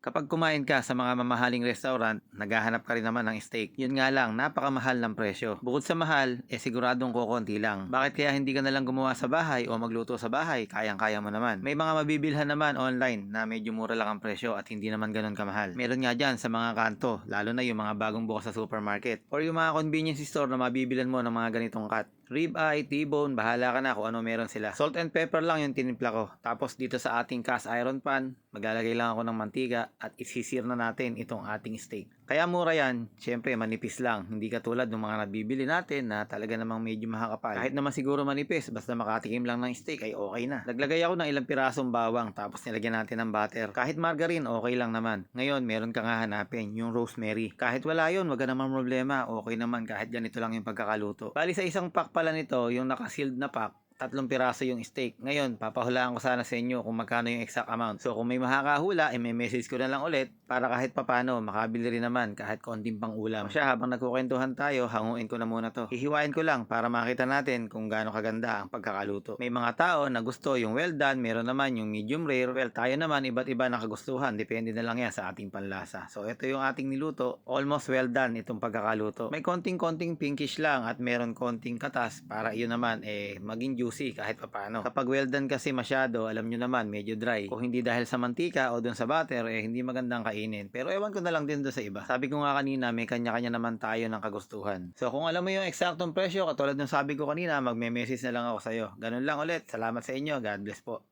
Kapag kumain ka sa mga mamahaling restaurant, naghahanap ka rin naman ng steak. Yun nga lang, napakamahal ng presyo. Bukod sa mahal, siguradong kokonti lang. Bakit kaya hindi ka nalang gumawa sa bahay o magluto sa bahay? Kayang-kaya mo naman. May mga mabibilhan naman online na medyo mura lang ang presyo at hindi naman ganun kamahal. Meron nga dyan sa mga kanto, lalo na yung mga bagong bukas sa supermarket. Or yung mga convenience store na mabibilan mo ng mga ganitong cut. Ribeye, T-bone, bahala ka na kung ano meron sila. Salt and pepper lang yung tinimpla ko. Tapos dito sa ating cast iron pan, maglalagay lang ako ng mantika at isisir na natin itong ating steak. Kaya mura yan, syempre manipis lang. Hindi katulad ng mga nabibili natin na talaga namang medyo makakapal. Kahit naman siguro manipis, basta makatikim lang ng steak ay okay na. Naglagay ako ng ilang pirasong bawang tapos nilagyan natin ng butter. Kahit margarine, okay lang naman. Ngayon, meron kang hahanapin, yung rosemary. Kahit wala yun, wag ka naman problema. Okay naman kahit ganito lang yung pagkakaluto. Bali sa isang pack pala nito, yung naka-sealed na pack, 3 piraso yung steak. Ngayon, papahulaan ko sana sa inyo kung magkano yung exact amount. So, kung may makakahula, may message ko na lang ulit para kahit papano, makabili rin naman kahit konting pang ulam. Siya, habang nagkukwentuhan tayo, hanguin ko na muna to. Hihiwain ko lang para makita natin kung gaano kaganda ang pagkakaluto. May mga tao na gusto yung well done, meron naman yung medium rare. Well, tayo naman, iba't iba na kagustuhan. Depende na lang yan sa ating panlasa. So, ito yung ating niluto. Almost well done itong pagkakaluto. May konting-konting pinkish lang at meron konting katas para iyon naman, maging juicy kahit papano. Kapag well done kasi masyado, alam nyo naman, medyo dry. Kung hindi dahil sa mantika o dun sa butter, hindi magandang kainin. Pero ewan ko na lang din dun sa iba. Sabi ko nga kanina, may kanya-kanya naman tayo ng kagustuhan. So kung alam mo yung eksaktong presyo, katulad ng sabi ko kanina, magme-message na lang ako sa'yo. Ganun lang ulit. Salamat sa inyo. God bless po.